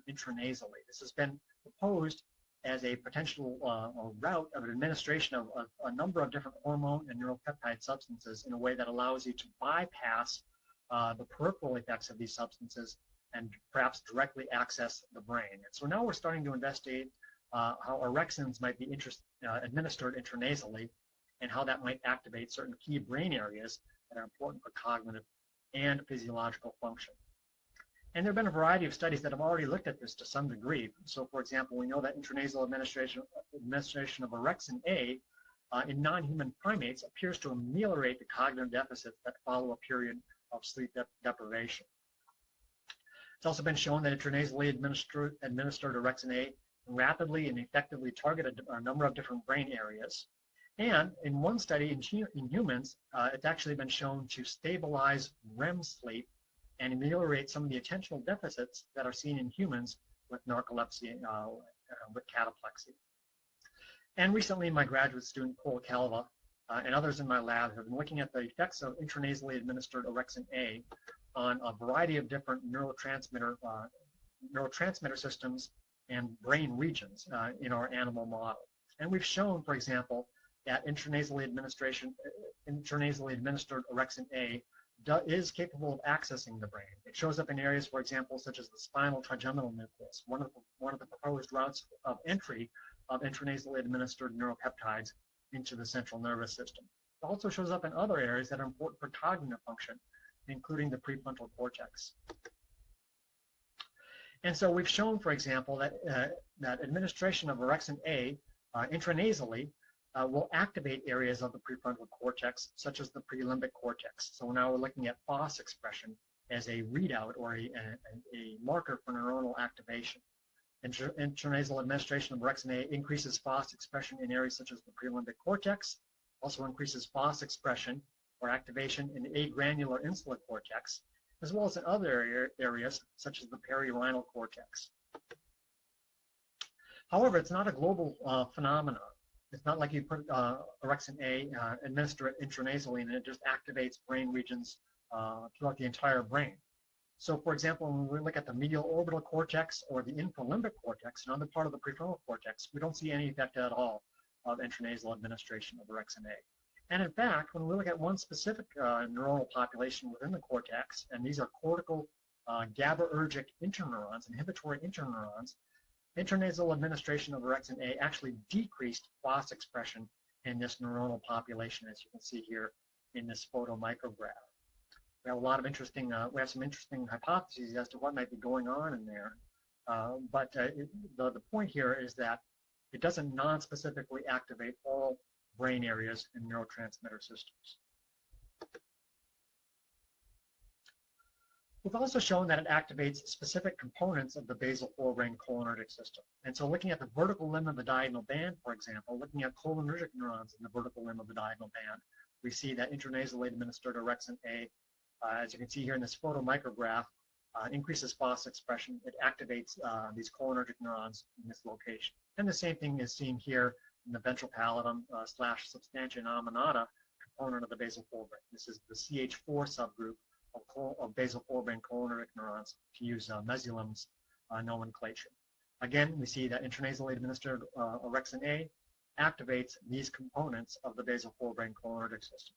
intranasally. This has been proposed as a potential route of administration of a number of different hormone and neuropeptide substances in a way that allows you to bypass the peripheral effects of these substances and perhaps directly access the brain. And so now we're starting to investigate how orexins might be administered intranasally and how that might activate certain key brain areas that are important for cognitive and physiological function. And there have been a variety of studies that have already looked at this to some degree. So, for example, we know that intranasal administration of orexin A in non-human primates appears to ameliorate the cognitive deficits that follow a period of sleep deprivation. It's also been shown that intranasally administered orexin A can rapidly and effectively target a number of different brain areas. And in one study in humans, it's actually been shown to stabilize REM sleep and ameliorate some of the attentional deficits that are seen in humans with narcolepsy, with cataplexy. And recently, my graduate student, Cole Calva, and others in my lab have been looking at the effects of intranasally administered orexin A on a variety of different neurotransmitter systems and brain regions in our animal model. And we've shown, for example, that intranasally administered orexin A is capable of accessing the brain. It shows up in areas, for example, such as the spinal trigeminal nucleus, one of the proposed routes of entry of intranasally administered neuropeptides into the central nervous system. It also shows up in other areas that are important for cognitive function, including the prefrontal cortex. And so we've shown, for example, that administration of orexin A intranasally will activate areas of the prefrontal cortex, such as the prelimbic cortex. So now we're looking at FOS expression as a readout or a marker for neuronal activation. Intranasal administration of orexin A increases FOS expression in areas such as the prelimbic cortex, also increases FOS expression or activation in the agranular insular cortex, as well as in other areas such as the perirhinal cortex. However, it's not a global phenomenon. It's not like you put orexin A, administer it intranasally, and it just activates brain regions throughout the entire brain. So, for example, when we look at the medial orbital cortex or the infralimbic cortex, another part of the prefrontal cortex, we don't see any effect at all of intranasal administration of orexin A. And in fact, when we look at one specific neuronal population within the cortex, and these are cortical GABAergic interneurons, inhibitory interneurons, intranasal administration of orexin A actually decreased FOS expression in this neuronal population, as you can see here in this photomicrograph. We have a lot of interesting, we have some interesting hypotheses as to what might be going on in there. But the point here is that it doesn't non-specifically activate all brain areas and neurotransmitter systems. We've also shown that it activates specific components of the basal forebraincholinergic system. And so looking at the vertical limb of the diagonal band, for example, looking at cholinergic neurons in the vertical limb of the diagonal band, we see that intranasally administered orexin A, as you can see here in this photomicrograph, increases FOS expression. It activates these cholinergic neurons in this location. And the same thing is seen here in the ventral pallidum / substantia nominata component of the basal forebrain. This is the CH4 subgroup of basal forebraincholinergic neurons, to use Mesulum's nomenclature. Again, we see that intranasally administered orexin A activates these components of the basal forebraincholinergic system.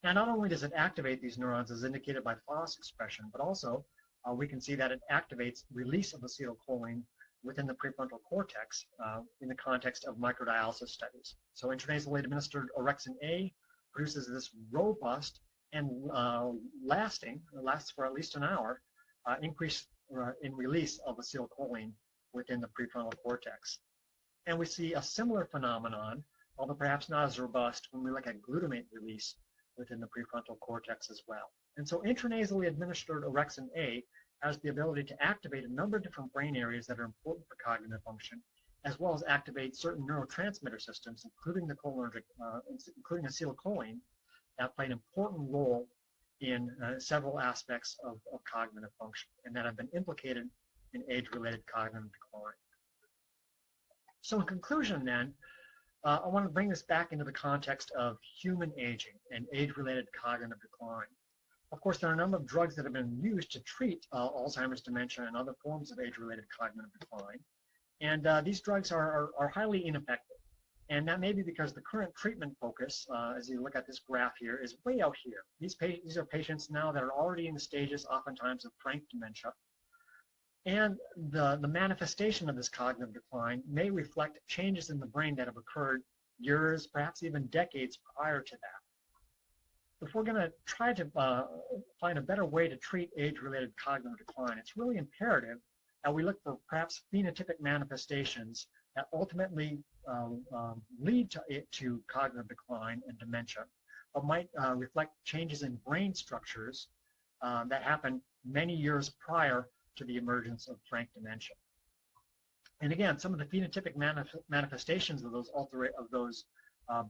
Now, not only does it activate these neurons as indicated by FOS expression, but also we can see that it activates release of acetylcholine within the prefrontal cortex in the context of microdialysis studies. So intranasally administered orexin A produces this robust and lasts for at least an hour, increase in release of acetylcholine within the prefrontal cortex. And we see a similar phenomenon, although perhaps not as robust, when we look at glutamate release within the prefrontal cortex as well. And so intranasally administered orexin A has the ability to activate a number of different brain areas that are important for cognitive function, as well as activate certain neurotransmitter systems, including the cholinergic, including acetylcholine, that play an important role in several aspects of cognitive function, and that have been implicated in age-related cognitive decline. So in conclusion then, I want to bring this back into the context of human aging and age-related cognitive decline. Of course, there are a number of drugs that have been used to treat Alzheimer's dementia and other forms of age-related cognitive decline. And these drugs are highly ineffective. And that may be because the current treatment focus, as you look at this graph here, is way out here. These are patients now that are already in the stages, oftentimes, of frank dementia. And the manifestation of this cognitive decline may reflect changes in the brain that have occurred years, perhaps even decades prior to that. If we're going to try to find a better way to treat age-related cognitive decline, it's really imperative that we look for perhaps phenotypic manifestations that ultimately lead to cognitive decline and dementia, but might reflect changes in brain structures that happen many years prior to the emergence of frank dementia. And again, some of the phenotypic manifestations of those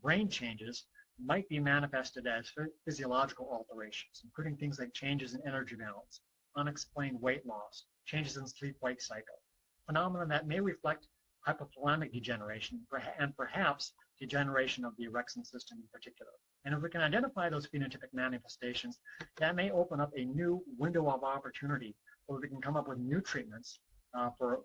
brain changes might be manifested as physiological alterations, including things like changes in energy balance, unexplained weight loss, changes in sleep-wake cycle, phenomena that may reflect hypothalamic degeneration and perhaps degeneration of the Orexin system in particular. And if we can identify those phenotypic manifestations, that may open up a new window of opportunity where we can come up with new treatments for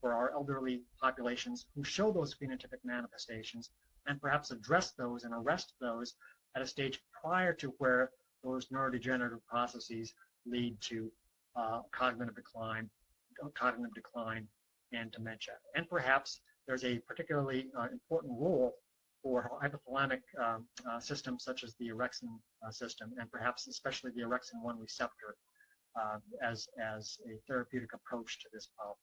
our elderly populations who show those phenotypic manifestations, and perhaps address those and arrest those at a stage prior to where those neurodegenerative processes lead to cognitive decline and dementia. And perhaps there's a particularly important role for hypothalamic systems such as the Orexin system, and perhaps especially the Orexin 1 receptor as a therapeutic approach to this problem.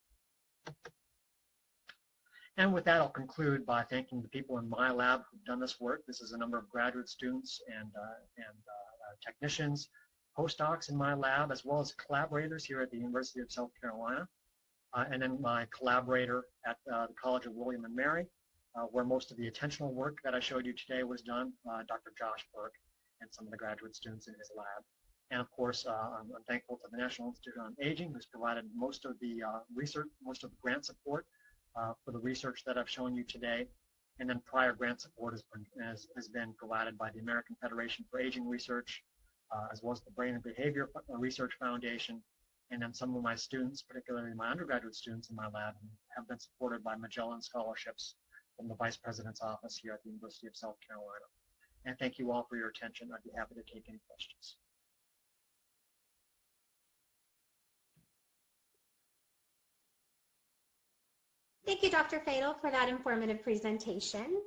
And with that, I'll conclude by thanking the people in my lab who've done this work. This is a number of graduate students and technicians, postdocs in my lab, as well as collaborators here at the University of South Carolina, and then my collaborator at the College of William and Mary, where most of the attentional work that I showed you today was done, Dr. Josh Burke, and some of the graduate students in his lab. And of course, I'm thankful to the National Institute on Aging, who's provided most of the research, most of the grant support for the research that I've shown you today. And then prior grant support has been provided by the American Federation for Aging Research, as well as the Brain and Behavior Research Foundation. And then some of my students, particularly my undergraduate students in my lab, have been supported by Magellan scholarships from the Vice President's office here at the University of South Carolina. And thank you all for your attention. I'd be happy to take any questions. Thank you, Dr. Fadel, for that informative presentation.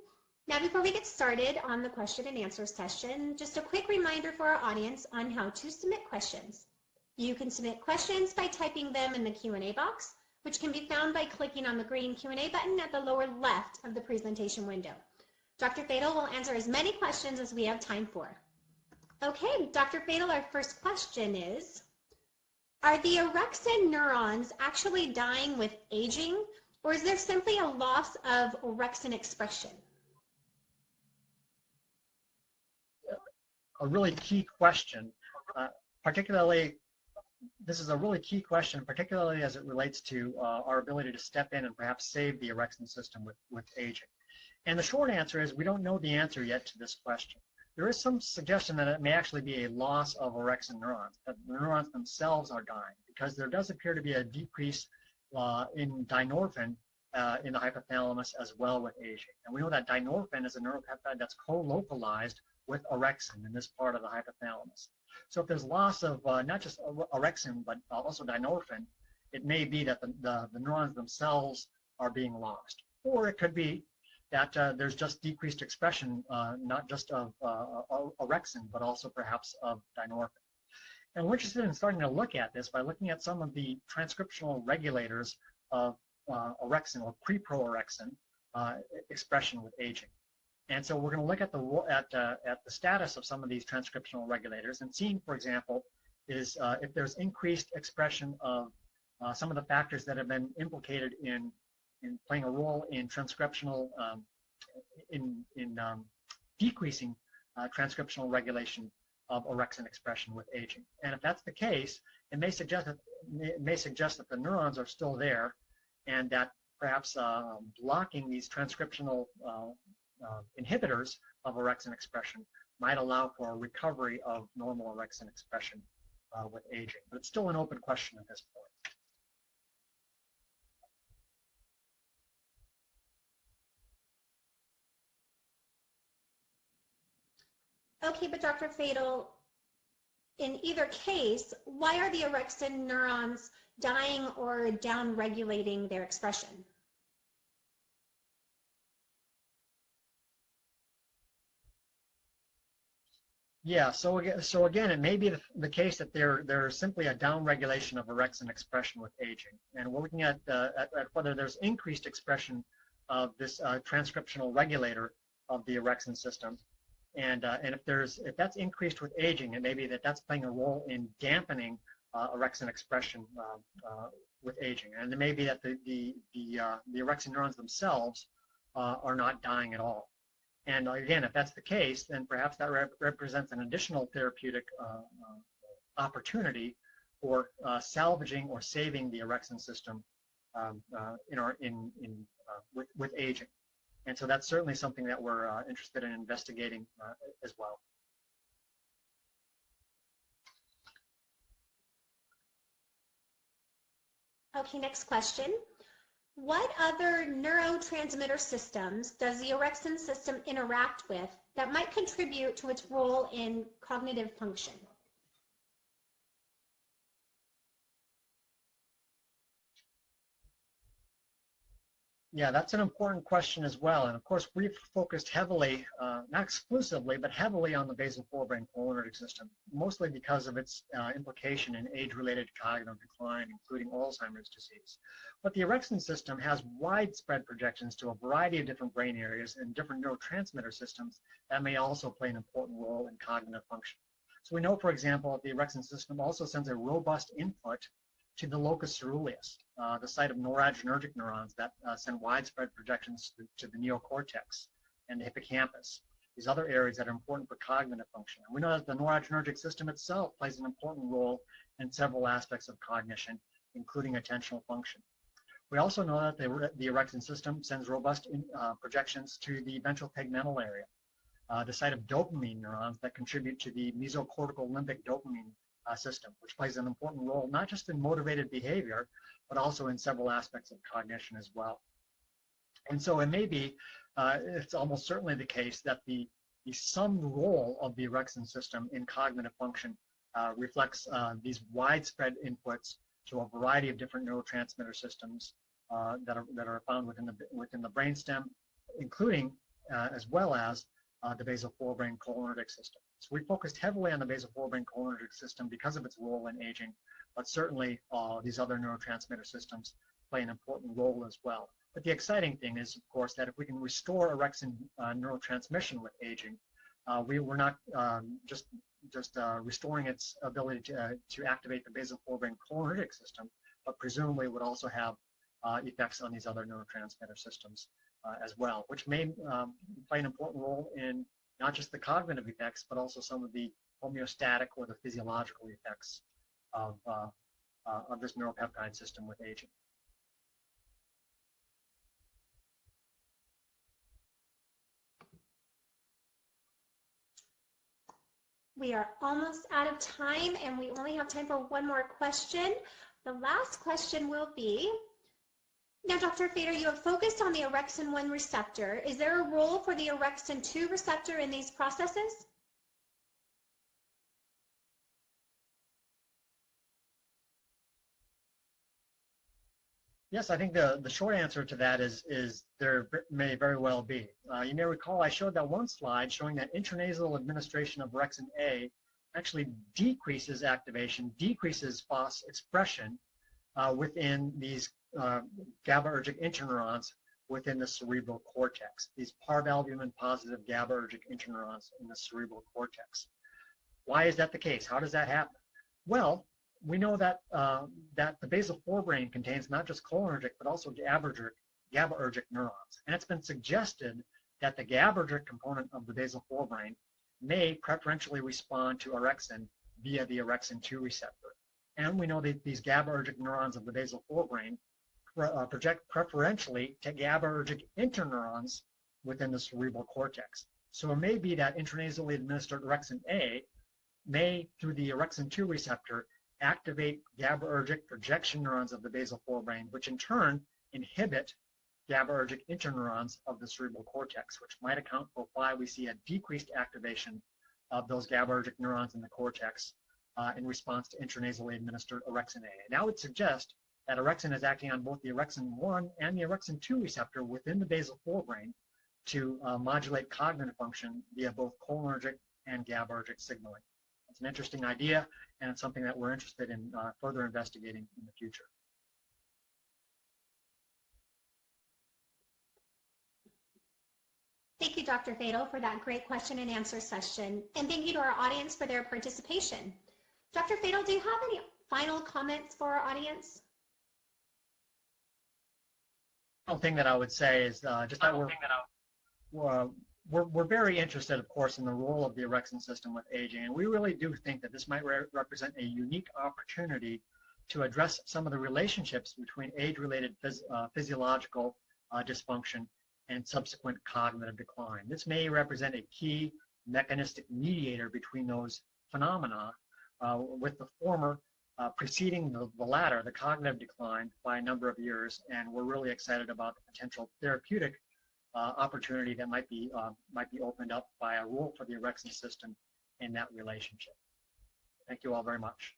Now, before we get started on the question and answer session, just a quick reminder for our audience on how to submit questions. You can submit questions by typing them in the Q&A box, which can be found by clicking on the green Q&A button at the lower left of the presentation window. Dr. Fadel will answer as many questions as we have time for. Okay, Dr. Fadel, our first question is, are the orexin neurons actually dying with aging, or is there simply a loss of orexin expression? A really key question, this is a really key question, particularly as it relates to our ability to step in and perhaps save the orexin system with aging. And the short answer is we don't know the answer yet to this question. There is some suggestion that it may actually be a loss of orexin neurons, that the neurons themselves are dying, because there does appear to be a decrease in dynorphin in the hypothalamus as well with aging. And we know that dynorphin is a neuropeptide that's co-localized with orexin in this part of the hypothalamus. So if there's loss of not just orexin, but also dynorphin, it may be that the neurons themselves are being lost. Or it could be that there's just decreased expression, not just of orexin, but also perhaps of dynorphin. And we're interested in starting to look at this by looking at some of the transcriptional regulators of orexin or pre-pro-orexin expression with aging. And so we're going to look at the status of some of these transcriptional regulators, and seeing, for example, is if there's increased expression of some of the factors that have been implicated in playing a role in transcriptional decreasing transcriptional regulation of orexin expression with aging. And if that's the case, it may suggest that the neurons are still there, and that perhaps blocking these transcriptional inhibitors of orexin expression might allow for a recovery of normal orexin expression with aging. But it's still an open question at this point. Okay, but Dr. Fadel, in either case, why are the orexin neurons dying or down-regulating their expression? Yeah, so again, it may be the case that there's simply a downregulation of orexin expression with aging, and we're looking at whether there's increased expression of this transcriptional regulator of the orexin system, and if that's increased with aging, it may be that that's playing a role in dampening orexin expression with aging, and it may be that the orexin neurons themselves are not dying at all. And again, if that's the case, then perhaps that represents an additional therapeutic opportunity for salvaging or saving the orexin system with aging. And so that's certainly something that we're interested in investigating as well. Okay, next question. What other neurotransmitter systems does the orexin system interact with that might contribute to its role in cognitive function? Yeah, that's an important question as well. And of course, we've focused heavily, not exclusively, but heavily on the basal forebrain cholinergic system, mostly because of its implication in age-related cognitive decline, including Alzheimer's disease. But the orexin system has widespread projections to a variety of different brain areas and different neurotransmitter systems that may also play an important role in cognitive function. So we know, for example, that the orexin system also sends a robust input to the locus ceruleus, the site of noradrenergic neurons that send widespread projections to the neocortex and the hippocampus, these other areas that are important for cognitive function. And we know that the noradrenergic system itself plays an important role in several aspects of cognition, including attentional function. We also know that the orexin system sends robust projections to the ventral tegmental area, the site of dopamine neurons that contribute to the mesocortical limbic dopamine system, which plays an important role not just in motivated behavior, but also in several aspects of cognition as well. And so it may be, it's almost certainly the case that the summed role of the orexin system in cognitive function reflects these widespread inputs to a variety of different neurotransmitter systems that are found within the brainstem, including as well as the basal forebrain cholinergic system. So we focused heavily on the basal forebrain cholinergic system because of its role in aging, but certainly these other neurotransmitter systems play an important role as well. But the exciting thing is, of course, that if we can restore orexin neurotransmission with aging, we're not just restoring its ability to activate the basal forebrain cholinergic system, but presumably would also have effects on these other neurotransmitter systems as well, which may play an important role in not just the cognitive effects, but also some of the homeostatic or the physiological effects of this neuropeptide system with aging. We are almost out of time, and we only have time for one more question. The last question will be, now, Dr. Fadel, you have focused on the orexin 1 receptor. Is there a role for the orexin 2 receptor in these processes? Yes, I think the short answer to that is there may very well be. You may recall I showed that one slide showing that intranasal administration of orexin A actually decreases activation, decreases FOS expression within these GABAergic interneurons within the cerebral cortex, these parvalbumin positive GABAergic interneurons in the cerebral cortex. Why is that the case? How does that happen? Well, we know that that the basal forebrain contains not just cholinergic but also GABAergic neurons, and it's been suggested that the GABAergic component of the basal forebrain may preferentially respond to orexin via the orexin 2 receptor. And we know that these GABAergic neurons of the basal forebrain project preferentially to GABAergic interneurons within the cerebral cortex. So it may be that intranasally administered orexin A may, through the orexin 2 receptor, activate GABAergic projection neurons of the basal forebrain, which in turn inhibit GABAergic interneurons of the cerebral cortex, which might account for why we see a decreased activation of those GABAergic neurons in the cortex in response to intranasally administered orexin A. And that would suggest that orexin is acting on both the orexin 1 and the orexin 2 receptor within the basal forebrain to modulate cognitive function via both cholinergic and GABAergic signaling. It's an interesting idea, and it's something that we're interested in further investigating in the future. Thank you, Dr. Fadel, for that great question and answer session. And thank you to our audience for their participation. Dr. Fadel, do you have any final comments for our audience? The thing that I would say is just that we're very interested, of course, in the role of the orexin system with aging, and we really do think that this might represent a unique opportunity to address some of the relationships between age-related physiological dysfunction and subsequent cognitive decline. This may represent a key mechanistic mediator between those phenomena, with the former preceding the latter, the cognitive decline, by a number of years, and we're really excited about the potential therapeutic opportunity that might be opened up by a role for the orexin system in that relationship. Thank you all very much.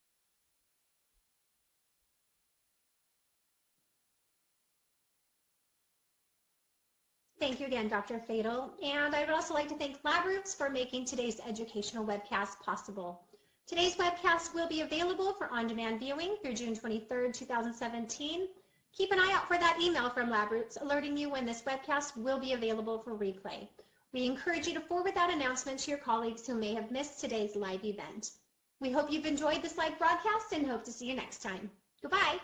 Thank you again, Dr. Fadel. And I would also like to thank LabRoots for making today's educational webcast possible. Today's webcast will be available for on-demand viewing through June 23rd, 2017. Keep an eye out for that email from LabRoots alerting you when this webcast will be available for replay. We encourage you to forward that announcement to your colleagues who may have missed today's live event. We hope you've enjoyed this live broadcast and hope to see you next time. Goodbye.